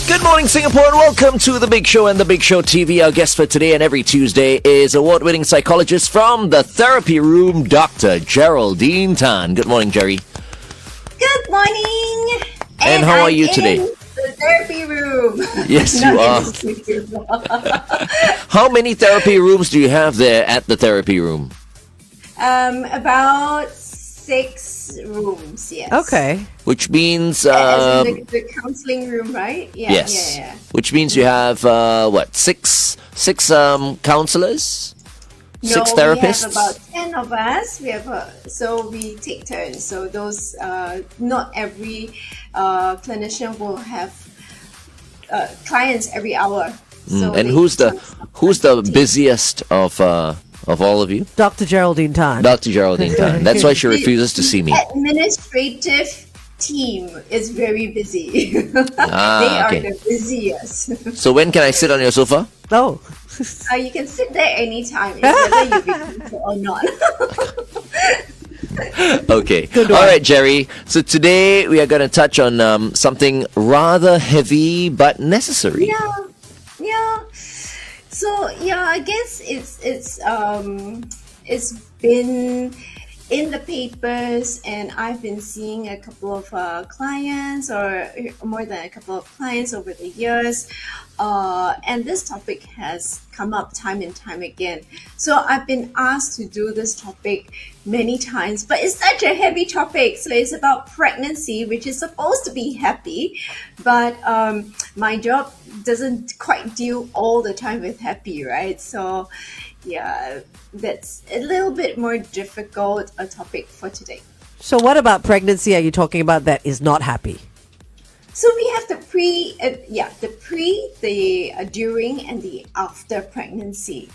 Good morning, Singapore, and welcome to The Big Show and The Big Show TV. Our guest for today and every Tuesday is award-winning psychologist from the Therapy Room, Dr. Geraldine Tan. Good morning, Jerry. Good morning. And how are you today? The therapy room. Yes, you are. How many therapy rooms do you have there at the therapy room? About 6 rooms, yes. Okay. Which means... As in the counseling room, right? Yeah, yes. Yeah. Which means you have, six counselors? No, 6 therapists? we have about 10 of us. So we take turns. So those, not every clinician will have clients every hour. So and who's the busiest of all of you? Dr. Geraldine Tan. Dr. Geraldine Tan. That's why she refuses to see me. Administrative team is very busy. They are the busiest. So when can I sit on your sofa? Oh. You can sit there anytime, whether you be comfortable or not. Okay. All right, Jerry. So today we are going to touch on something rather heavy but necessary. Yeah. So I guess it's been in the papers, and I've been seeing a couple of clients, or more than a couple of clients over the years, and this topic has come up time and time again. So I've been asked to do this topic many times, but it's such a heavy topic. So it's about pregnancy, which is supposed to be happy, but my job doesn't quite deal all the time with happy, right? So yeah, that's a little bit more difficult a topic for today. So what about pregnancy are you talking about that is not happy? So we have the during, and the after pregnancy.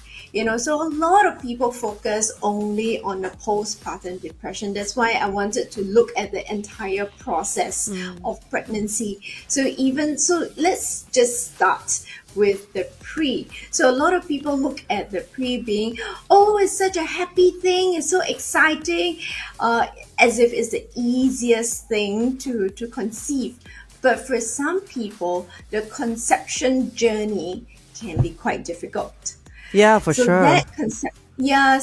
So a lot of people focus only on the postpartum depression. That's why I wanted to look at the entire process of pregnancy. So let's just start with the pre. So a lot of people look at the pre being, oh, it's such a happy thing, it's so exciting, as if it's the easiest thing to conceive. But for some people, the conception journey can be quite difficult. Yeah, for sure.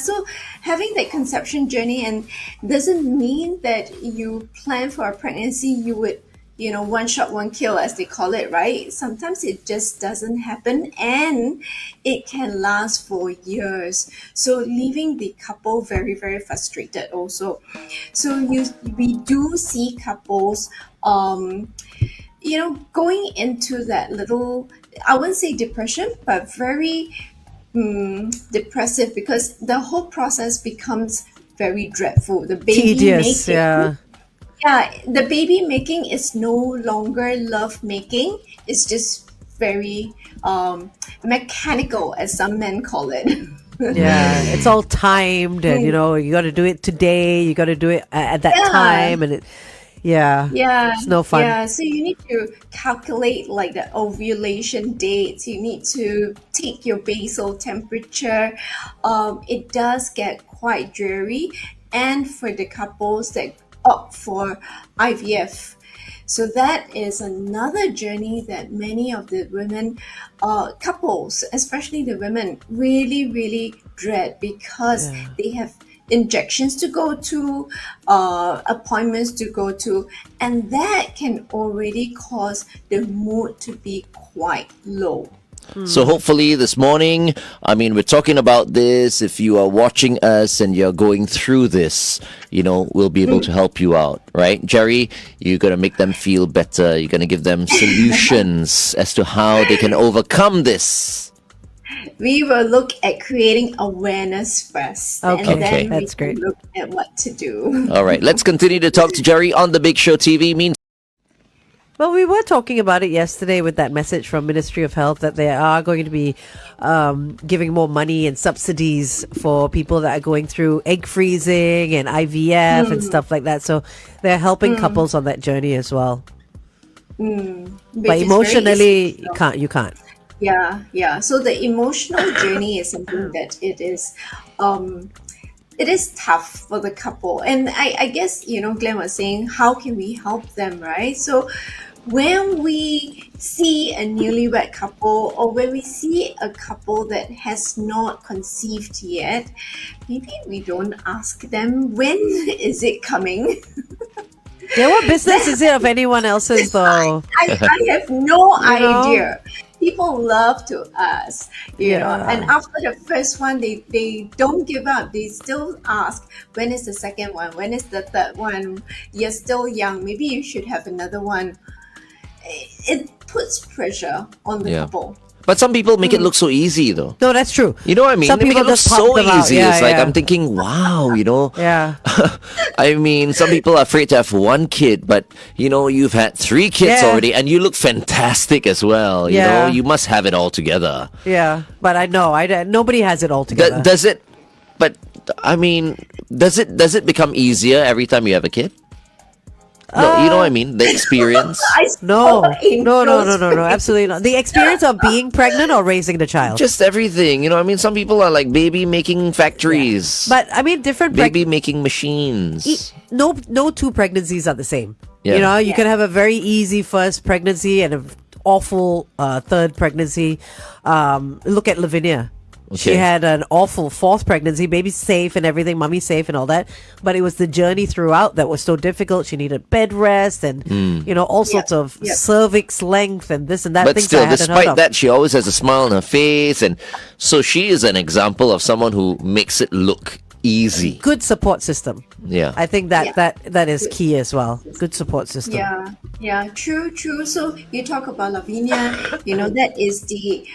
So having that conception journey and doesn't mean that you plan for a pregnancy, you would, one shot, one kill, as they call it, right? Sometimes it just doesn't happen, and it can last for years. So leaving the couple very, very frustrated also. So we do see couples, going into that little, I wouldn't say depression, but very depressive, because the whole process becomes very dreadful. The baby tedious, making, the baby making is no longer love making. It's just very mechanical, as some men call it. Yeah, it's all timed, and you got to do it today, you got to do it at that time, and it's no fun. Yeah, so you need to calculate like the ovulation dates. You need to take your basal temperature. It does get quite dreary, and for the couples that opt for IVF. So that is another journey that many of the women, couples, especially the women, really, really dread, because they have injections to go to, appointments to go to, and that can already cause the mood to be quite low. So hopefully this morning, we're talking about this. If you are watching us and you're going through this, we'll be able to help you out, right? Jerry, you're going to make them feel better. You're going to give them solutions as to how they can overcome this. We will look at creating awareness first. Okay, and then that's great. Look at what to do. All right, let's continue to talk to Jerry on The Big Show TV. Well, we were talking about it yesterday with that message from Ministry of Health that they are going to be giving more money and subsidies for people that are going through egg freezing and IVF and stuff like that. So they're helping couples on that journey as well. But emotionally, you can't. Yeah. So the emotional journey is something that it is tough for the couple. And I guess, Glenn was saying, how can we help them, right? So when we see a newlywed couple or when we see a couple that has not conceived yet, maybe we don't ask them when is it coming. Yeah, what business is it of anyone else's though? I have no You know? idea. People love to ask, you know, Yeah. and after the first one, they don't give up. They still ask, when is the second one? When is the third one? You're still young. Maybe you should have another one. It puts pressure on the Yeah. couple. But some people make it look so easy, though. No, that's true. You know what I mean? Some They make people it look just pop so them out. easy. Yeah, It's like yeah. I'm thinking, wow, you know. Yeah. I mean, some people are afraid to have one kid, but you know, you've had 3 kids Yeah. already, and you look fantastic as well. You Yeah. know, you must have it all together. Yeah. But I know nobody has it all together. Does it? But I mean, does it become easier every time you have a kid? No, you know what I mean? The experience. I No, saw in no, no, no, those no, no, absolutely not. The experience of being pregnant or raising the child. Just everything. You know what I mean? Some people are like baby making factories. But I mean, different Baby making machines. no two pregnancies are the same. Yeah. You know, you Yeah. can have a very easy first pregnancy and an awful third pregnancy. Look at Lavinia. She Okay. had an awful fourth pregnancy, baby's safe and everything, mummy's safe and all that. But it was the journey throughout that was so difficult. She needed bed rest and, you know, all sorts of Yep. cervix length and this and that. But things still, I hadn't heard despite of. that, she always has a smile on her face, and so she is an example of someone who makes it look easy. Good support system. Yeah. I think that Yeah. that is key as well. Good support system. Yeah, true. So you talk about Lavinia, you know, that is the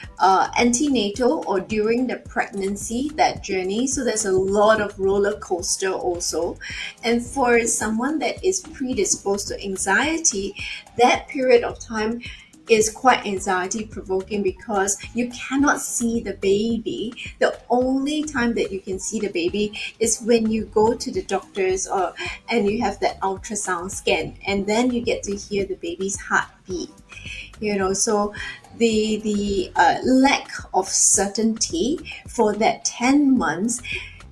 antenatal or during the pregnancy, that journey. So there's a lot of roller coaster also. And for someone that is predisposed to anxiety, that period of time is quite anxiety provoking because you cannot see the baby. The only time that you can see the baby is when you go to the doctors and you have that ultrasound scan, and then you get to hear the baby's heartbeat. You know, so the lack of certainty for that 10 months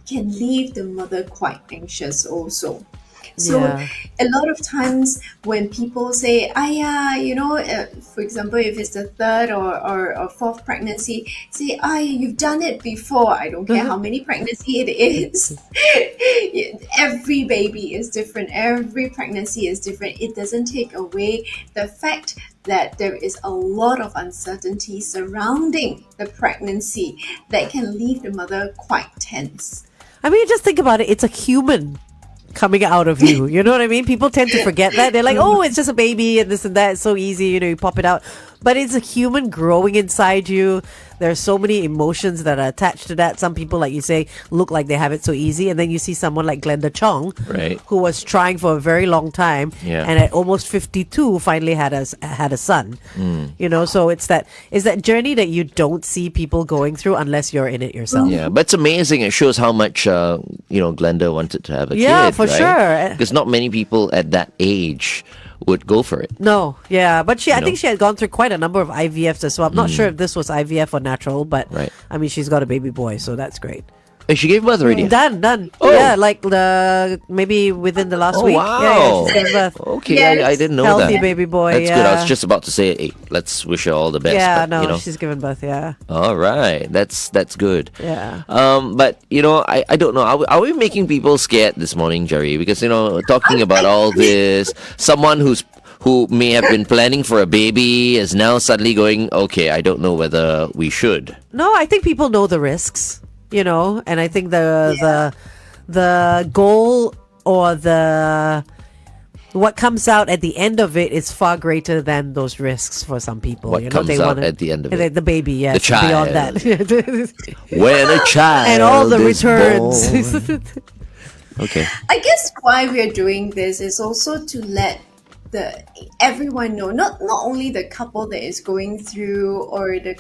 can leave the mother quite anxious also. So Yeah. a lot of times when people say, you know, for example, if it's the third or fourth pregnancy, say, you've done it before. I don't care how many pregnancy it is. Every baby is different. Every pregnancy is different. It doesn't take away the fact that there is a lot of uncertainty surrounding the pregnancy that can leave the mother quite tense. I mean, just think about it. It's a human coming out of you. You know what I mean? People tend to forget that. They're like, oh, it's just a baby and this and that. It's so easy. You know, you pop it out. But it's a human growing inside you. There's so many emotions that are attached to that. Some people, like you say, look like they have it so easy. And then you see someone like Glenda Chong, Right. who was trying for a very long time. Yeah. And at almost 52, finally had a son. You know, so it's that journey that you don't see people going through unless you're in it yourself. Yeah, but it's amazing. It shows how much Glenda wanted to have a Yeah, kid. for right? sure. Because not many people at that age would go for it. No, yeah, but I know? think she had gone through quite a number of IVFs as well. I'm not sure if this was IVF or natural, but Right. I mean, she's got a baby boy, so that's great. And she gave birth already. Done. Oh. Yeah, like maybe within the last Oh, week. wow. Yeah, she's given birth. Okay, Yes. I didn't know Healthy that. baby boy. That's yeah. good. I was just about to say, hey, let's wish her all the best. Yeah, but, no, you know. she's given birth. Yeah, All right, that's good. yeah. But you know, I don't know. Are we making people scared this morning, Jerry? Because you know, talking about all this, someone who may have been planning for a baby is now suddenly going, okay, I don't know whether we should. No, I think people know the risks, you know, and I think the goal or what comes out at the end of it is far greater than those risks for some people. What you know, comes out at the end of it? The baby, yes. The child. Beyond that. When a child And all the is returns. born. Okay. I guess why we're doing this is also to let everyone know, not only the couple that is going through, or the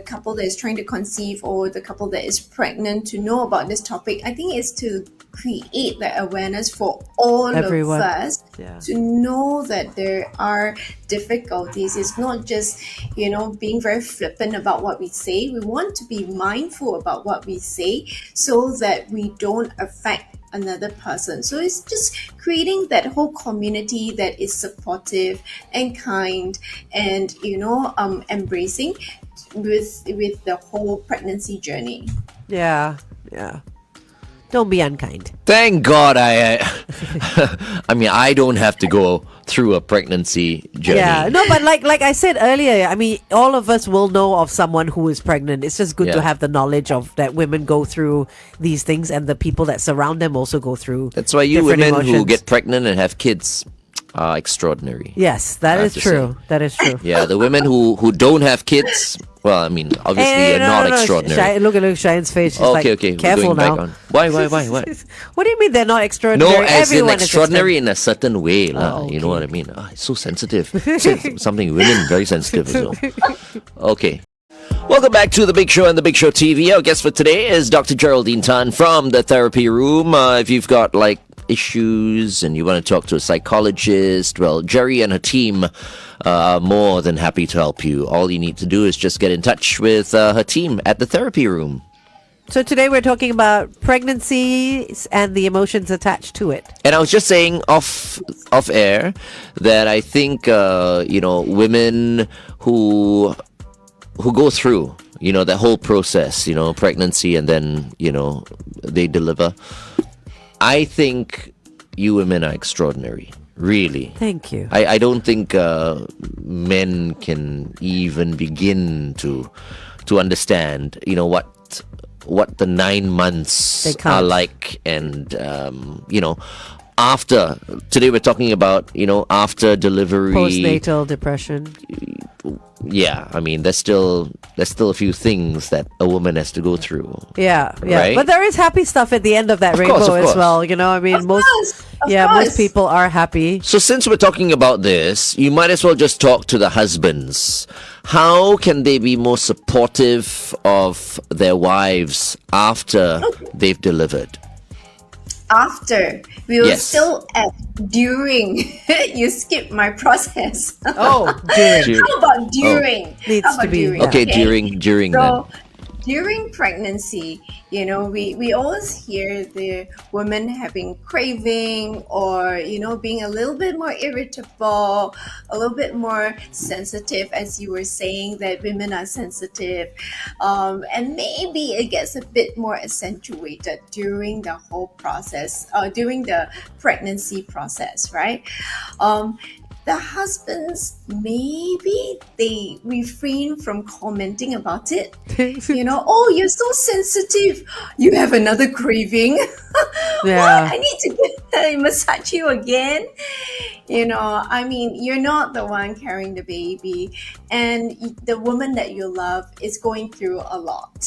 couple that is trying to conceive, or the couple that is pregnant, to know about this topic. I think it's to create the awareness for all Everyone. of us Yeah. to know that there are difficulties. It's not just, you know, being very flippant about what we say. We want to be mindful about what we say so that we don't affect another person. So it's just creating that whole community that is supportive and kind and embracing with the whole pregnancy journey. Yeah. Don't be unkind. Thank God I mean, I don't have to go through a pregnancy journey. Yeah, no, but like I said earlier, I mean, all of us will know of someone who is pregnant. It's just good to Yeah. have the knowledge of that women go through these things, and the people that surround them also go through. That's why you different women who emotions. get pregnant and have kids are extraordinary. Yes, that I is have to true. That is true. Yeah, the women who don't have kids, well, I mean, obviously Hey, are not extraordinary. Shine, look at Cheyenne's face. She's Okay, like, okay. we're careful going back now. on. Why? What? What do you mean they're not extraordinary? No, as in Everyone is extraordinary in a certain way, lah. Oh, You know okay. what I mean? It's so sensitive. Something women very sensitive as well. Okay. Welcome back to The Big Show and The Big Show TV. Our guest for today is Dr. Geraldine Tan from the therapy room. If you've got issues and you want to talk to a psychologist, well, Jerry and her team are more than happy to help you. All you need to do is just get in touch with her team at the therapy room. So today we're talking about pregnancies and the emotions attached to it. And I was just saying off air that I think women who go through that whole process, pregnancy, and then they deliver. I think you women are extraordinary, really. Thank you. I don't think men can even begin to understand, what the 9 months They can't. are like, and after. Today we're talking about after delivery. Postnatal depression. Yeah, I mean there's still a few things that a woman has to go through. Yeah. Right? But there is happy stuff at the end of that Of rainbow course, of as course. well. I mean, Of most course. most people are happy. So since we're talking about this, you might as well just talk to the husbands. How can they be more supportive of their wives after they've delivered? After, we will Yes. still at during. You skip my process. Oh, during. How about during? Needs How about to be- during? Okay, during then. So during pregnancy, we always hear the women having craving or being a little bit more irritable, a little bit more sensitive, as you were saying that women are sensitive, and maybe it gets a bit more accentuated during the whole process, during the pregnancy process, right? The husbands, maybe they refrain from commenting about it. Oh, you're so sensitive. You have another craving. Yeah. What? I need to massage you again. I mean, you're not the one carrying the baby, and the woman that you love is going through a lot.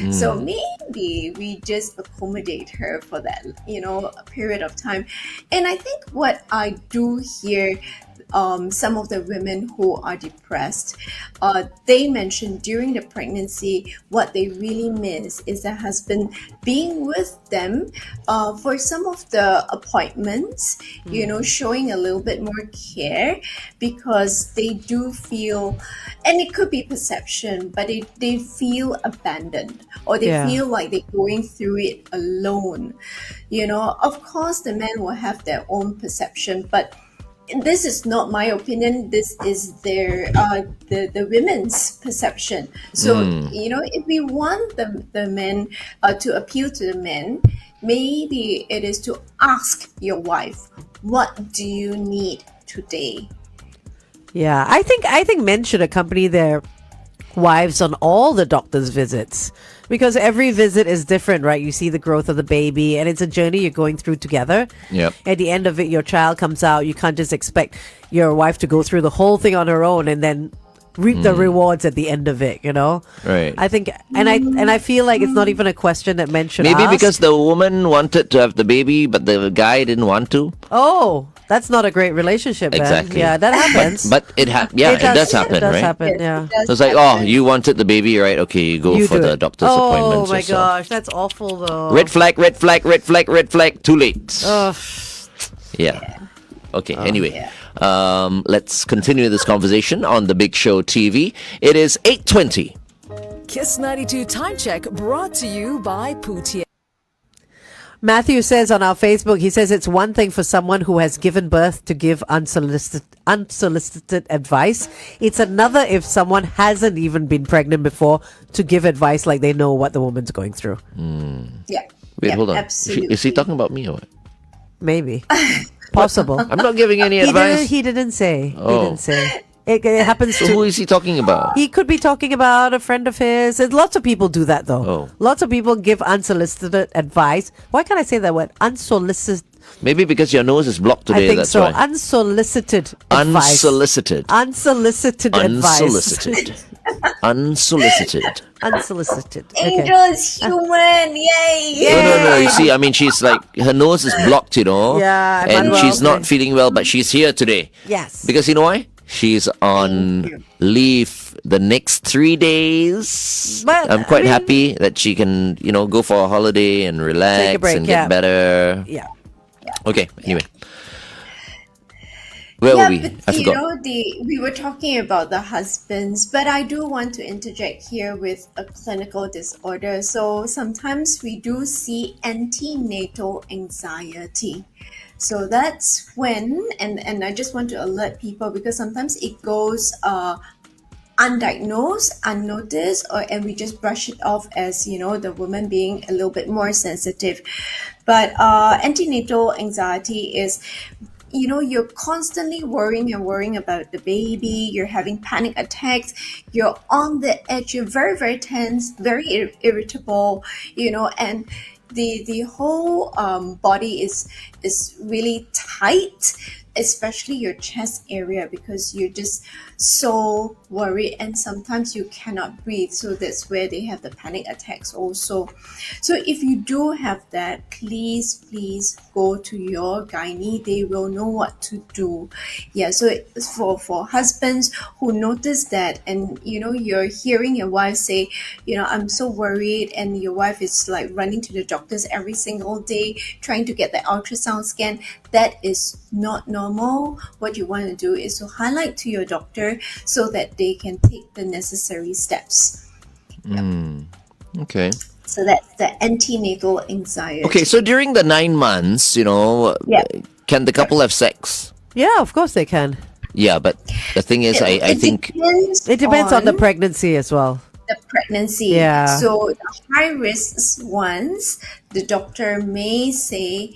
So maybe we just accommodate her for that, a period of time. And I think what I do hear, some of the women who are depressed, they mention during the pregnancy what they really miss is the husband being with them for some of the appointments, showing a little bit more care, because they do feel, and it could be perception, but they feel abandoned, or they Yeah. feel like they're going through it alone. Of course the men will have their own perception, but this is not my opinion. This is their the women's perception. So if we want the men to appeal to the men, maybe it is to ask your wife, what do you need today? Yeah, I think men should accompany their wives on all the doctor's visits, because every visit is different, right? You see the growth of the baby, and it's a journey you're going through together. Yep. At the end of it, your child comes out. You can't just expect your wife to go through the whole thing on her own and then reap the rewards at the end of it. Right. I think, and I feel like it's not even a question that men should Maybe ask. because the woman wanted to have the baby, but the guy didn't want to. Oh, that's not a great relationship, then. Exactly. Yeah, that happens. But it does happen, It does right? happen, yeah. It does So it's like, happen. oh, you wanted the baby, right? Okay, you go You for do the it. doctor's appointments Oh my yourself. gosh, that's awful though. Red flag, red flag, red flag, red flag. Too late. Ugh. Yeah. Okay, anyway. Yeah. Let's continue this conversation on The Big Show TV. It is 8:20. Kiss 92 Time Check brought to you by Pootia. Matthew says on our Facebook, he says it's one thing for someone who has given birth to give unsolicited advice. It's another if someone hasn't even been pregnant before to give advice like they know what the woman's going through. Yeah. Wait, Yeah, hold on. absolutely. Is he talking about me or what? Maybe. Possible. I'm not giving any advice. He didn't say. Oh. He didn't say. It happens So to... who is he talking about? He could be talking about a friend of his. And lots of people do that, though. Oh. Lots of people give unsolicited advice. Why can't I say that word? Unsolicited. Maybe because your nose is blocked today. I think that's so. why. Unsolicited advice. Unsolicited. Unsolicited advice. Unsolicited. Unsolicited. Unsolicited. Angel is human. Yay! No. You see, I mean, she's like, her nose is blocked, Yeah, I'm and unwell she's not today. feeling well, but she's here today. Yes. Because you know why? She's on leave the next 3 days. But, I'm quite I mean- happy that she can, go for a holiday and relax break, and yeah. get better. Yeah. Okay, anyway. Where were we? But I forgot. we were talking about the husbands, but I do want to interject here with a clinical disorder. So sometimes we do see antenatal anxiety. So that's when, and I just want to alert people because sometimes it goes undiagnosed, unnoticed, and we just brush it off as the woman being a little bit more sensitive. But antenatal anxiety is, you're constantly worrying about the baby. You're having panic attacks. You're on the edge. You're very, very tense, very irritable. And the whole body is really tight, especially your chest area, because you're just so worried, and sometimes you cannot breathe. So that's where they have the panic attacks also. So if you do have that, please go to your gynae. They will know what to do. Yeah, so it's for husbands who notice that, and you're hearing your wife say, I'm so worried, and your wife is like running to the doctors every single day trying to get the ultrasound scan. That is not normal. What you want to do is to highlight to your doctor so that they can take the necessary steps. Okay. So that's the antenatal anxiety. Okay, so during the 9 months, Yeah. can the couple have sex? Yeah, of course they can. Yeah, but the thing is, I think... It depends on the pregnancy as well. the pregnancy. Yeah. So the high risk ones, the doctor may say,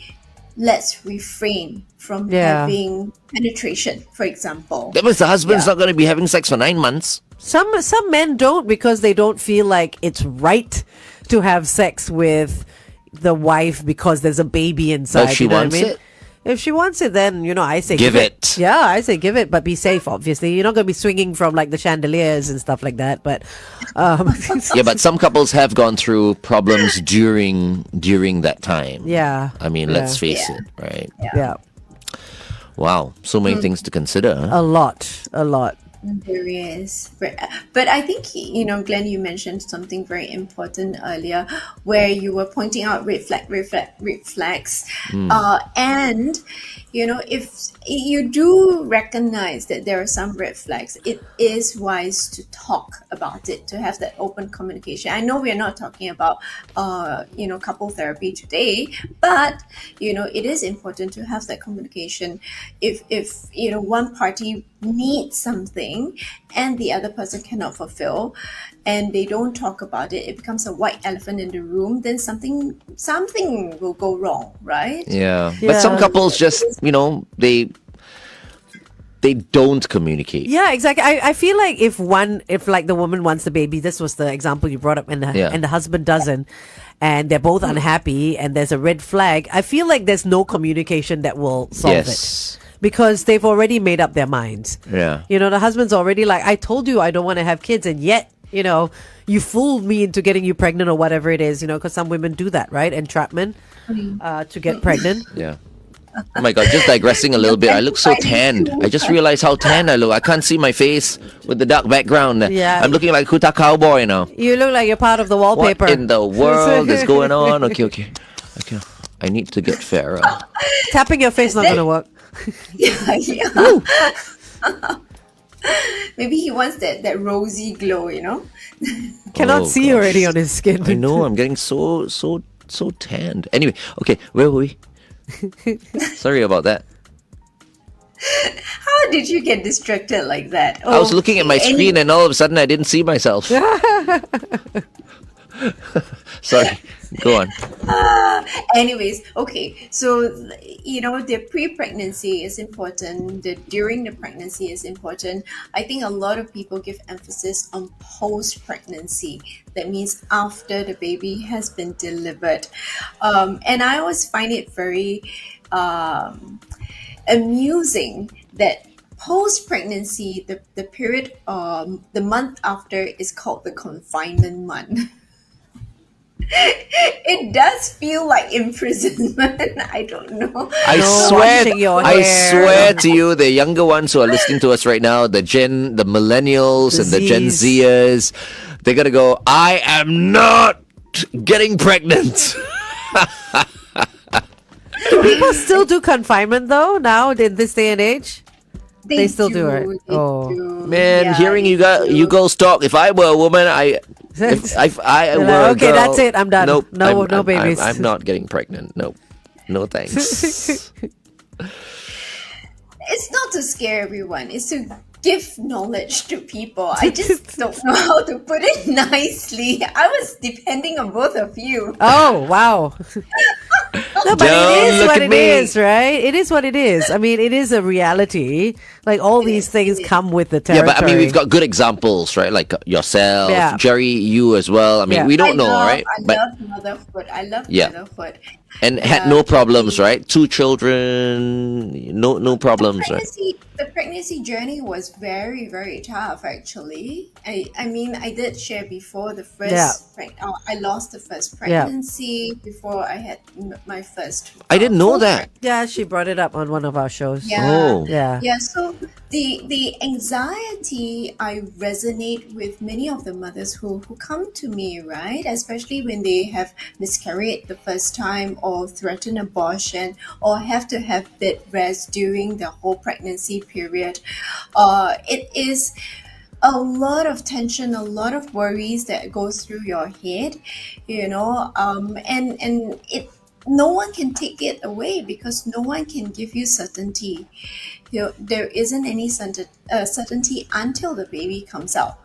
let's refrain from having penetration, for example. That means the husband's Yeah. not going to be having sex for 9 months. Some men don't because they don't feel like it's right to have sex with the wife because there's a baby inside. If she you know wants what I mean? it? If she wants it, then I say Give it. Yeah, I say give it, but be safe. Obviously, you're not going to be swinging from like the chandeliers and stuff like that. But Yeah, but some couples have gone through problems during that time. yeah, I mean, let's Yeah. face Yeah. it, right? yeah, Wow, so many things to consider. a lot. There is. But I think, Glenn, you mentioned something very important earlier where you were pointing out red flags. And, if you do recognize that there are some red flags, it is wise to talk about it, to have that open communication. I know we're not talking about, couple therapy today, but, it is important to have that communication. If one party needs something and the other person cannot fulfill and they don't talk about it, it becomes a white elephant in the room, then something will go wrong, right? Yeah. Yeah. But some couples just, they don't communicate. Yeah, exactly. I feel like if like the woman wants the baby, this was the example you brought up, and the husband doesn't, and they're both unhappy, and there's a red flag. I feel like there's no communication that will solve it. Because they've already made up their minds. Yeah. The husband's already like, I told you I don't want to have kids, and yet, you fooled me into getting you pregnant or whatever it is, because some women do that, right? Entrapment to get pregnant. Yeah. Oh my God, just digressing a little bit. I look so tanned. I just realized how tan I look. I can't see my face with the dark background. Yeah. I'm looking like Kuta Cowboy now. You look like you're part of the wallpaper. What in the world is going on? Okay. I need to get fairer. Tapping your face not going to work. Yeah. Maybe he wants that rosy glow, Cannot Oh, see gosh. already on his skin. I know, I'm getting so so tanned. Anyway, okay, where were we? Sorry about that. How did you get distracted like that? I was looking at my screen and all of a sudden I didn't see myself. Sorry, go on. Anyways, okay. So, the pre-pregnancy is important. The during the pregnancy is important. I think a lot of people give emphasis on post-pregnancy. That means after the baby has been delivered. And I always find it very amusing that post-pregnancy, the period, the month after is called the confinement month. It does feel like imprisonment. I don't know. I No swear, washing your I hair. swear to you, the younger ones who are listening to us right now, the millennials The and the Gen Zs. Zers, they're gonna go, I am not getting pregnant. Do people still do confinement though now in this day and age? They still do, right? They Oh. do. Man, Yeah, hearing they you do. girls talk, if I were a woman, if I You're were like, a okay, girl, that's it, I'm done. Nope, No- no I'm, babies. I'm not getting pregnant. Nope, no thanks. It's not to scare everyone. It's to give knowledge to people. I just don't know how to put it nicely. I was depending on both of you. Oh, wow. No, but Don't it is look what at it me. is, right? It is what it is. I mean, it is a reality. Like all these things come with the Yeah, territory. but I mean, we've got good examples, right? Like yourself, Yeah. Jerry, you as well. I mean, Yeah. we don't know, right? I But love motherhood. I love Yeah. motherhood. and had Yeah, no problems, right? 2 children, no problems, right? The pregnancy journey was very, very tough, actually. I mean, I did share before the first, Yeah. I lost the first Yeah. pregnancy before I had my first. I didn't know full that. Yeah, she brought it up on one of our shows. Yeah. Oh. Yeah. Yeah, so the anxiety, I resonate with many of the mothers who come to me, right? Especially when they have miscarried the first time or threatened abortion or have to have bed rest during the whole pregnancy period. It is a lot of tension, a lot of worries that goes through your head, and it no one can take it away because no one can give you certainty. There isn't any certainty until the baby comes out.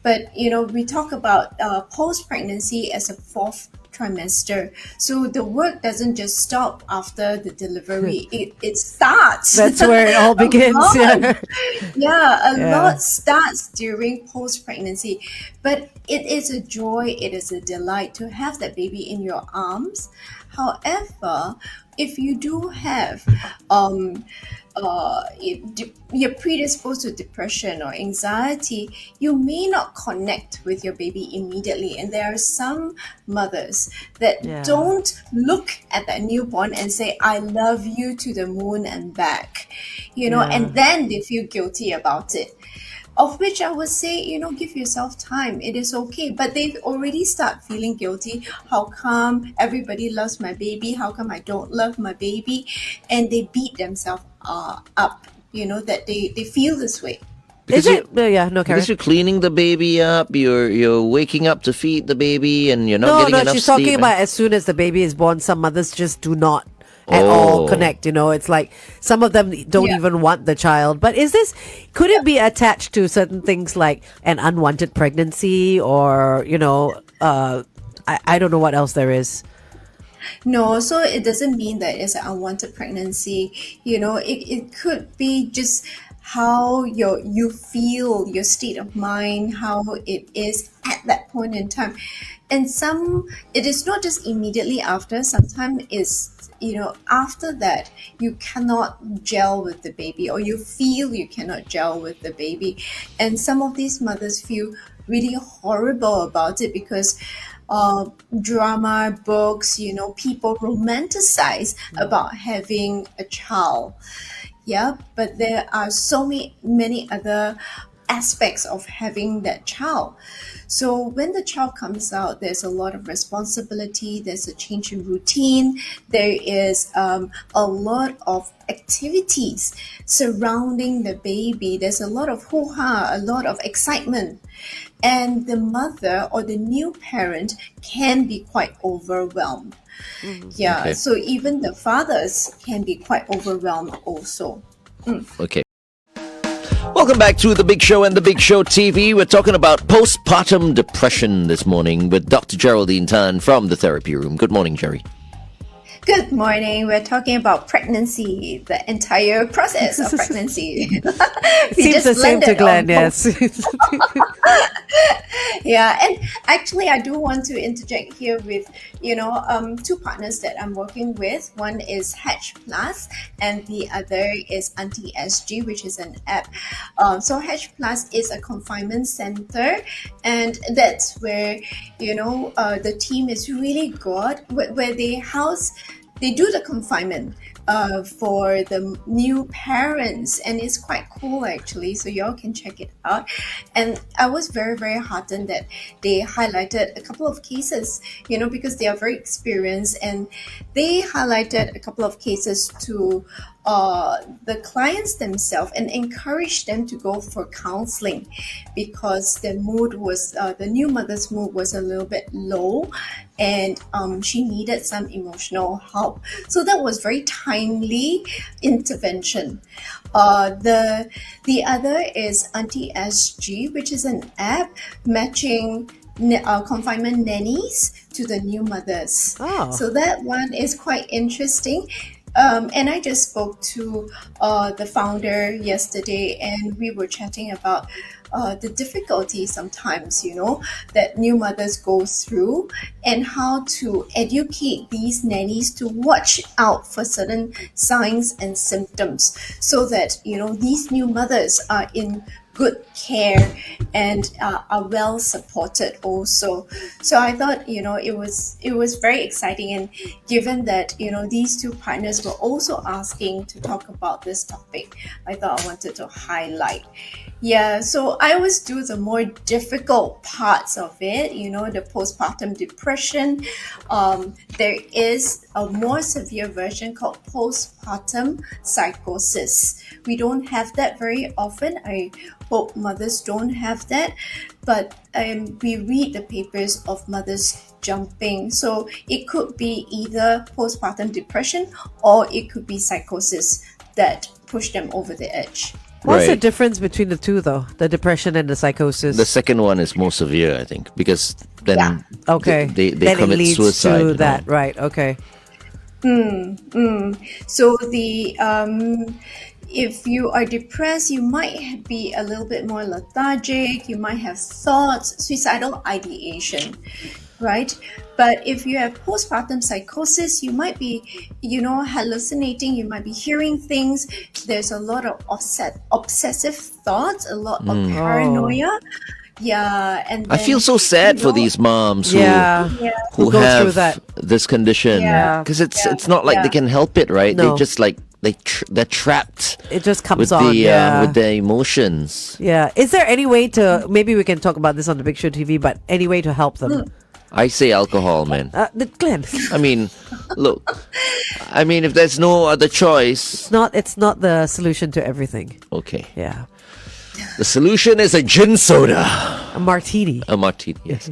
But we talk about post-pregnancy as a fourth trimester. So the work doesn't just stop after the delivery. It starts. That's where it all begins. lot. Yeah. Yeah, a Yeah. lot starts during post-pregnancy. But it is a joy, it is a delight to have that baby in your arms. However, if you do have you're predisposed to depression or anxiety, you may not connect with your baby immediately. And there are some mothers that Yeah. don't look at that newborn and say, I love you to the moon and back, Yeah. and then they feel guilty about it. Of which I would say, give yourself time. It is okay. But they already start feeling guilty. How come everybody loves my baby? How come I don't love my baby? And they beat themselves up, that they feel this way. Is it? Yeah, no, Karen. Because you're cleaning the baby up, you're waking up to feed the baby, and you're not No, getting no, enough she's sleep. talking about as soon as the baby is born, some mothers just do not at all Oh. connect. It's like some of them don't Yeah. even want the child. But could it be attached to certain things like an unwanted pregnancy or, I don't know what else there is. No, so it doesn't mean that it's an unwanted pregnancy. It could be just how you feel, your state of mind, how it is at that point in time. And it is not just immediately after. Sometimes it's after that you cannot gel with the baby, or you feel you cannot gel with the baby, and some of these mothers feel really horrible about it because drama, books, people romanticize about having a child. Yeah, but there are so many other aspects of having that child. So when the child comes out, there's a lot of responsibility, there's a change in routine, there is a lot of activities surrounding the baby, there's a lot of hoo-ha, a lot of excitement. and the mother or the new parent can be quite overwhelmed. Yeah, Okay. so even the fathers can be quite overwhelmed also. Okay. Welcome back to The Big Show and The Big Show TV. We're talking about postpartum depression this morning with Dr. Geraldine Tan from the therapy room. Good morning, Jerry. Good morning. We're talking about pregnancy, the entire process of pregnancy. Seems the same to Glenn, yes. Yeah, and actually, I do want to interject here with, two partners that I'm working with. One is Hatch Plus, and the other is Aunty SG, which is an app. So Hatch Plus is a confinement center, and that's where the team is really good, where they do the confinement for the new parents, and it's quite cool actually, so y'all can check it out. And I was very, very heartened that they highlighted a couple of cases, because they are very experienced, and they highlighted a couple of cases to the clients themselves and encouraged them to go for counseling, because the new mother's mood was a little bit low, and she needed some emotional help. So that was very timely intervention. The other is Aunty SG, which is an app matching confinement nannies to the new mothers. Oh. So that one is quite interesting. And I just spoke to the founder yesterday, and we were chatting about the difficulty sometimes, that new mothers go through, and how to educate these nannies to watch out for certain signs and symptoms, so that, these new mothers are in good care and are well supported also. So I thought, it was very exciting. And given that, these two partners were also asking to talk about this topic, I thought I wanted to highlight. Yeah, so I always do the more difficult parts of it, the postpartum depression. There is a more severe version called postpartum psychosis. We don't have that very often. I hope mothers don't have that, but we read the papers of mothers jumping. So it could be either postpartum depression, or it could be psychosis that push them over the edge. What's the Right. difference between the two, though? The depression and the psychosis? The second one is more severe, I think, because then Yeah. Okay. they then it commit leads suicide. to that, right? Okay. So if you are depressed, you might be a little bit more lethargic. You might have thoughts, suicidal ideation, right? But if you have postpartum psychosis, you might be, hallucinating. You might be hearing things. There's a lot of obsessive thoughts, a lot of paranoia. Yeah, and I feel so sad for these moms who Yeah. who Who go have through that. this condition, Yeah. because it's not like they can help it, right? No. They just they're trapped It just comes with on. Yeah. with their emotions. Yeah. Is there any way to, maybe we can talk about this on the Big Show TV, but any way to help them? I say alcohol, man. Glenn, I mean, look, if there's no other choice, it's not the solution to everything. okay. Yeah. The solution is a gin soda. A martini. A martini, yes.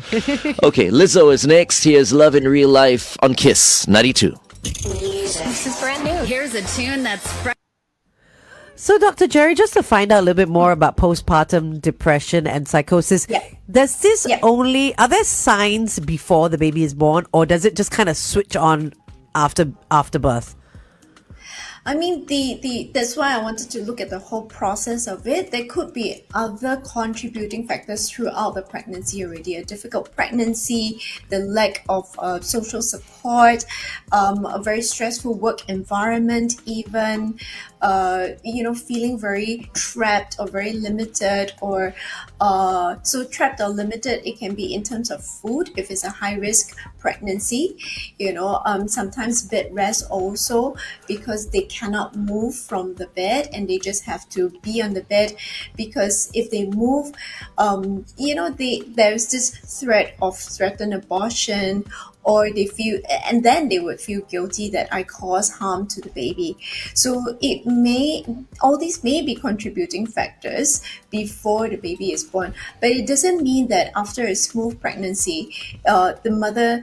Okay, Lizzo is next. Here's Love in Real Life on Kiss 92. This is brand new. Here's a tune that's fresh. So, Dr. Jerry, just to find out a little bit more about postpartum depression and psychosis, Yeah. does this Yeah. are there signs before the baby is born, or does it just kind of switch on after birth? I mean, that's why I wanted to look at the whole process of it. There could be other contributing factors throughout the pregnancy already. A difficult pregnancy, the lack of social support, a very stressful work environment even, feeling very trapped or very limited, or so trapped or limited, it can be in terms of food if it's a high risk pregnancy, sometimes bed rest also, because they cannot move from the bed and they just have to be on the bed, because if they move, there's this threat of threatened abortion, or and then they would feel guilty that I caused harm to the baby. So all these may be contributing factors before the baby is born, but it doesn't mean that after a smooth pregnancy, the mother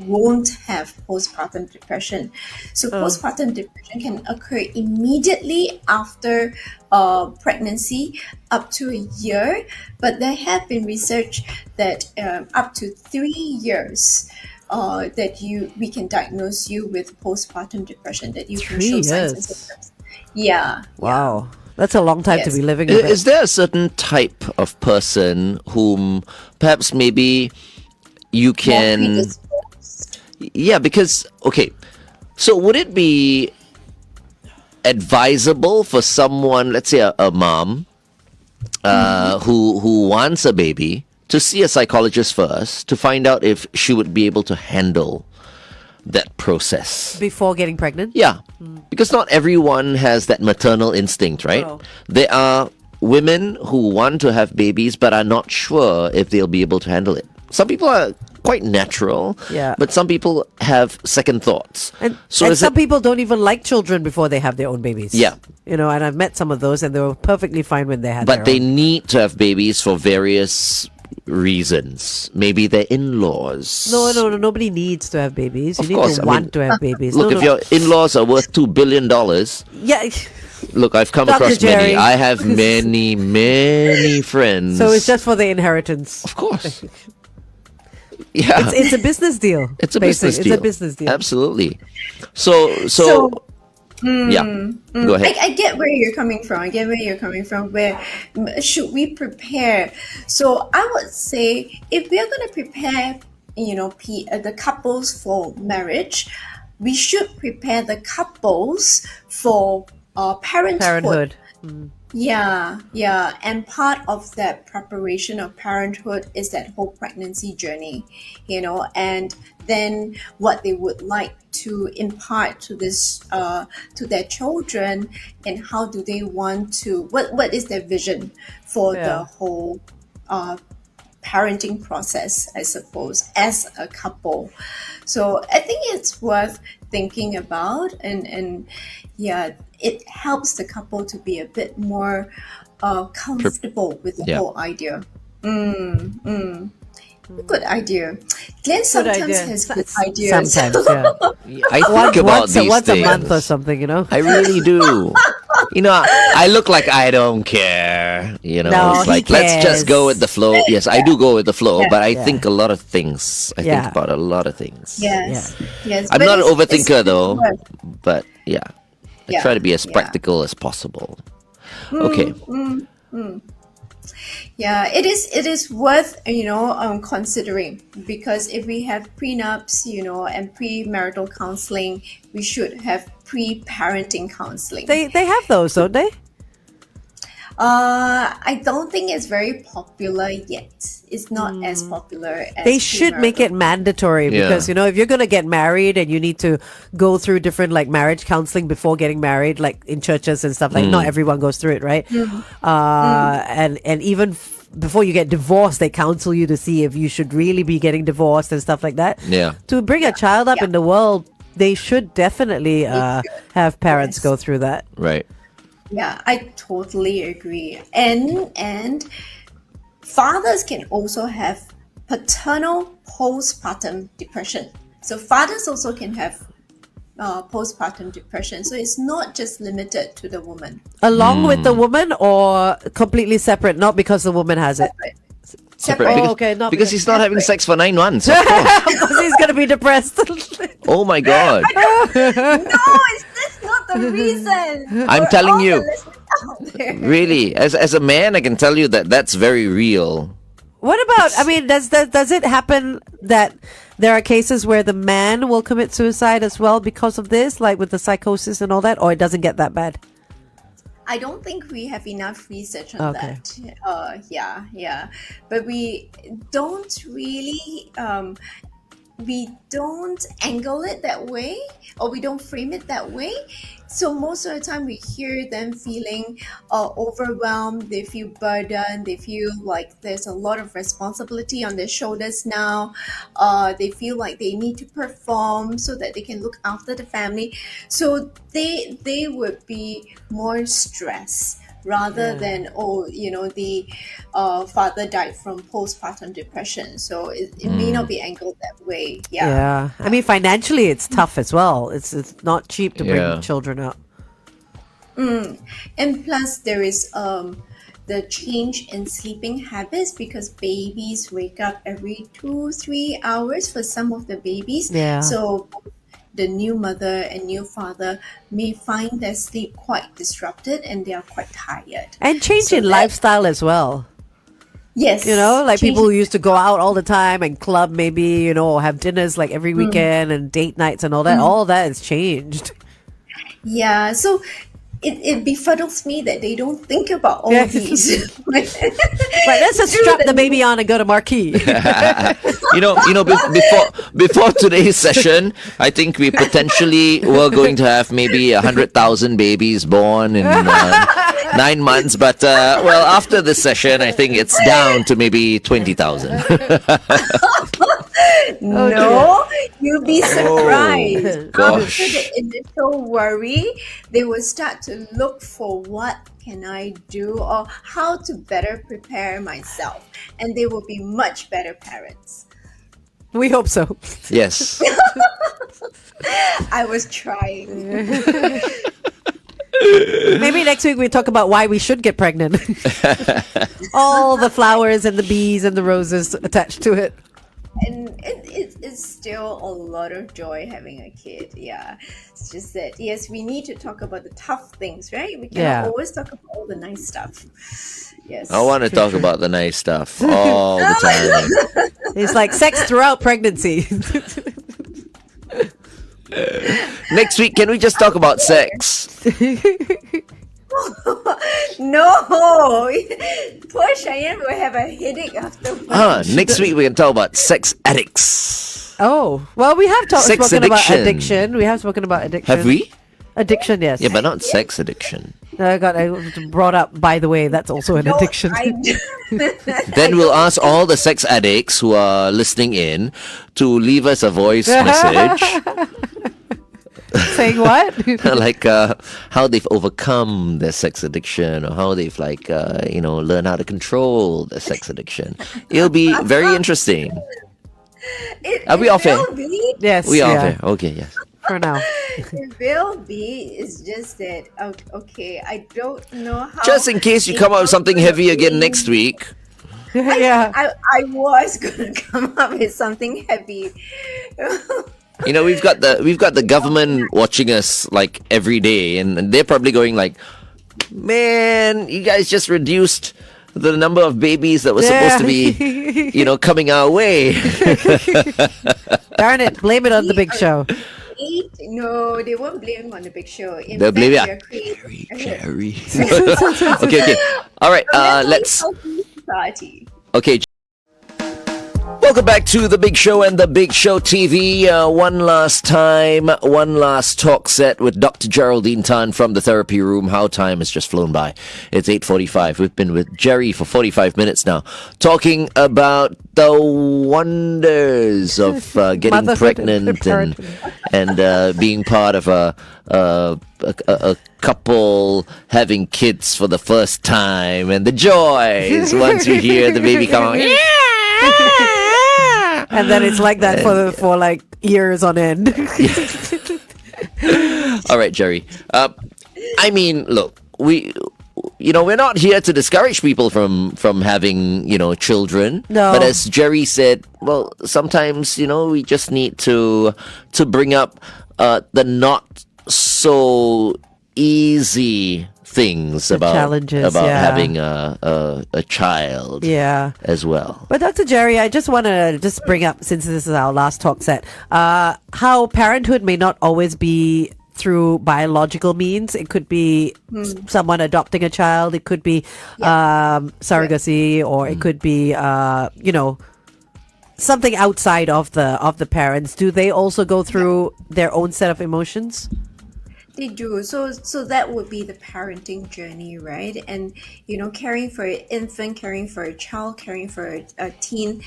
won't have postpartum depression. So postpartum depression can occur immediately after pregnancy, up to a year, but there have been research that up to 3 years that we can diagnose you with postpartum depression, that you can 3 show signs and years. symptoms. Yeah. Wow. That's a long time to Yes. be living with Is there a certain type of person whom perhaps maybe you More can... predisposed. Yeah, because, okay, so would it be advisable for someone, let's say a mom, who wants a baby, to see a psychologist first to find out if she would be able to handle that process? before getting pregnant? Yeah, because not everyone has that maternal instinct, right? Oh. There are women who want to have babies but are not sure if they'll be able to handle it. Some people are quite natural, Yeah. but some people have second thoughts. And, So and is some it- people don't even like children before they have their own babies. Yeah. You know, and I've met some of those and they were perfectly fine when they had But their they own. need to have babies for various reasons. Maybe their in-laws. No, nobody needs to have babies. You Of need course, to I want mean, to have babies. Look, No, if no. your in-laws are worth $2 billion, Yeah. look, I've come Dr. across Jerry. many. I have many, many friends. So it's just for the inheritance. Of course. Yeah. It's a business deal. It's a basically. business deal. It's a business deal. Absolutely. So yeah. Go ahead. I get where you're coming from. Where should we prepare? So I would say if we are going to prepare, the couples for marriage, we should prepare the couples for parenthood. Yeah. And part of that preparation of parenthood is that whole pregnancy journey, and then what they would like to impart to to their children, and how do they want to, what is their vision for Yeah. the whole parenting process, I suppose, as a couple. So I think it's worth thinking about, and yeah, it helps the couple to be a bit more comfortable with the Yeah. whole idea. Good idea. Glenn sometimes idea. has good ideas. Sometimes, yeah. I think about once, these once things. a month or something, I really do. I look like I don't care. No, it's he like, let's just go with the flow. Yes, I do go with the flow, but I think a lot of things. I Yeah. think about a lot of things. Yes. I'm but not an it's overthinker though, worth- but yeah. I Yeah, try to be as yeah. practical as possible. Okay. Yeah, it is worth considering, because if we have prenups, and premarital counseling, we should have pre-parenting counseling. They have those, don't they? I don't think it's very popular yet. It's not as popular as They should make it premarital. mandatory Yeah. because, if you're going to get married and you need to go through different like marriage counseling before getting married, like in churches and stuff, like not everyone goes through it, right? And even before you get divorced, they counsel you to see if you should really be getting divorced and stuff like that. Yeah. To bring a child up in the world, they should definitely have parents Yes. go through that. Right. Yeah, I totally agree. And fathers can also have paternal postpartum depression. So fathers also can have postpartum depression. So it's not just limited to the woman. Along with the woman or completely separate, not because the woman has it. Separate. Because, okay, not because because- he's not having sex for 9 months. Of course. Because he's going to be depressed. Oh my God. No, that's not the reason. I'm For telling all the you. listeners out there. Really, as a man, I can tell you that that's very real. What about, does it happen that there are cases where the man will commit suicide as well because of this, like with the psychosis and all that, or it doesn't get that bad? I don't think we have enough research on Okay. that. Yeah. But we don't really we don't angle it that way, or we don't frame it that way. So most of the time we hear them feeling overwhelmed, they feel burdened, they feel like there's a lot of responsibility on their shoulders now. They feel like they need to perform so that they can look after the family. So they would be more stressed rather than the father died from postpartum depression, so it may not be angled that way. Yeah. I mean, financially it's tough as well. It's not cheap to bring children up. And plus there is the change in sleeping habits, because babies wake up every 2-3 hours for some of the babies. So the new mother and new father may find their sleep quite disrupted and they are quite tired. And change So in that- lifestyle as well. Yes. You know, like change- people who used to go out all the time and club maybe, you know, have dinners like every weekend and date nights and all that. All that has changed. Yeah, so it befuddles me that they don't think about all these. Right, let's just strap the baby on and go to Marquee. Before today's session, I think we potentially were going to have maybe 100,000 babies born in 9 months. But after this session, I think it's down to maybe 20,000. No, you'll be surprised. gosh. After the initial worry, they will start to look for what can I do or how to better prepare myself, and they will be much better parents. We hope so. Yes. I was trying. Maybe next week we talk about why we should get pregnant. All the flowers and the bees and the roses attached to it. And it's still a lot of joy having a kid. Yeah, it's just that, yes, we need to talk about the tough things, right? We cannot always talk about all the nice stuff. Yes. I want to talk about the nice stuff all the time. It's like sex throughout pregnancy. Next week, can we just talk about sex? No, poor Cheyenne will have a headache afterwards. Next week we can talk about sex addicts. Oh, well, we have Sex spoken about addiction. addiction. We have spoken about addiction. Have we? Addiction, yes. Yeah, but not sex addiction. I brought up, by the way, that's also an addiction. Then we'll ask all the sex addicts who are listening in to leave us a voice message. Saying what? Like how they've overcome their sex addiction, or how they've learned how to control their sex addiction. It'll be very interesting. Are we off air? Yes. We are off air. Okay, yes. For now. It will be. It's just that, okay, I don't know how. Just in case you come up with something heavy again next week. Yeah. I was going to come up with something heavy. You know, we've got the government watching us like every day, and they're probably going like, man, you guys just reduced the number of babies that were supposed to be, coming our way. Darn it, blame it on the big show. No, they won't blame him on the big show. They'll blame it on Jerry. Okay. All right, let's... Society. Okay. Welcome back to The Big Show and The Big Show TV. One last time, one last talk set with Dr. Geraldine Tan from the therapy room. How time has just flown by. It's 8:45. We've been with Jerry for 45 minutes now, talking about the wonders of getting pregnant and being part of a couple having kids for the first time, and the joys once you hear the baby come out. And then it's like that for like years on end. All right, Jerry. I mean, look, we're not here to discourage people from having, children. No. But as Jerry said, well, sometimes, we just need to bring up the not so easy things about challenges, having a child as well. But Dr. Jerry, I just want to bring up, since this is our last talk set, how parenthood may not always be through biological means. It could be someone adopting a child. It could be surrogacy, or it could be, something outside of the parents, do they also go through their own set of emotions? They do. So that would be the parenting journey, right? And caring for an infant, caring for a child, caring for a teen.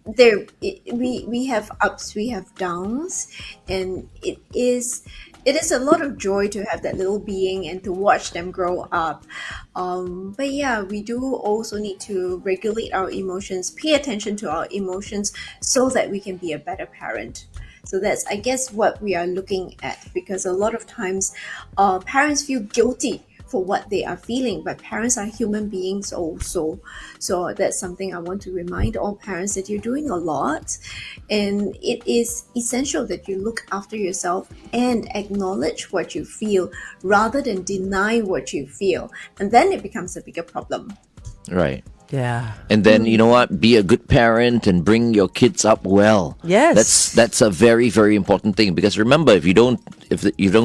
We have ups, we have downs, and it is a lot of joy to have that little being and to watch them grow up. But yeah, we do also need to regulate our emotions, pay attention to our emotions, so that we can be a better parent. So that's, I guess, what we are looking at, because a lot of times parents feel guilty for what they are feeling, but parents are human beings also. So that's something I want to remind all parents, that you're doing a lot, and it is essential that you look after yourself and acknowledge what you feel rather than deny what you feel, and then it becomes a bigger problem. Right. Yeah. And then, you know what? Be a good parent and bring your kids up well. Yes. That's a very, very important thing, because remember, if you don't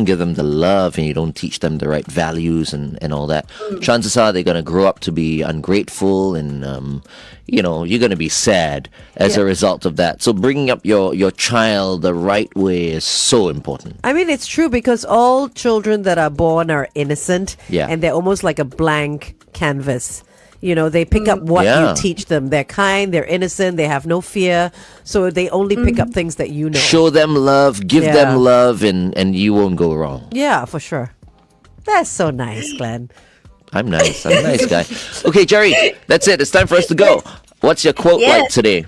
give them the love and you don't teach them the right values and all that, chances are they're going to grow up to be ungrateful, and you're going to be sad as a result of that. So bringing up your child the right way is so important. I mean, it's true, because all children that are born are innocent, and they're almost like a blank canvas. They pick up what you teach them. They're kind, they're innocent, they have no fear. So they only pick up things that you know. Show them love, give them love, and you won't go wrong. Yeah, for sure. That's so nice, Glenn. I'm nice. I'm a nice guy. Okay, Jerry, that's it. It's time for us to go. What's your quote like today?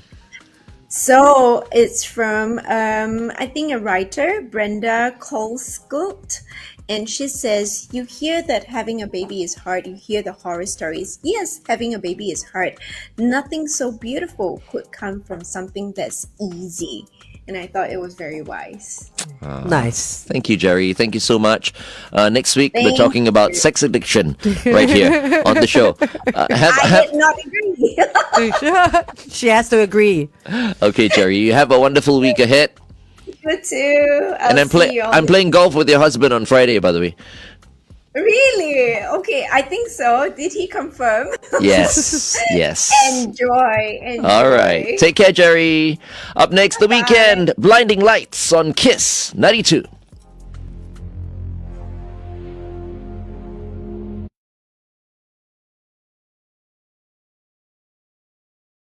So it's from, I think, a writer, Brenda Colescott. And she says, you hear that having a baby is hard. You hear the horror stories. Yes, having a baby is hard. Nothing so beautiful could come from something that's easy. And I thought it was very wise. Nice. Thank you, Jerry. Thank you so much. Next week, we're talking about sex addiction right here on the show. I did not agree. She has to agree. Okay, Jerry, you have a wonderful week ahead. You too. I'm playing golf with your husband on Friday, by the way. Really? Okay, I think so. Did he confirm? Yes. Enjoy. All right. Take care, Jerry. Up next, The Weekend, Blinding Lights on Kiss 92.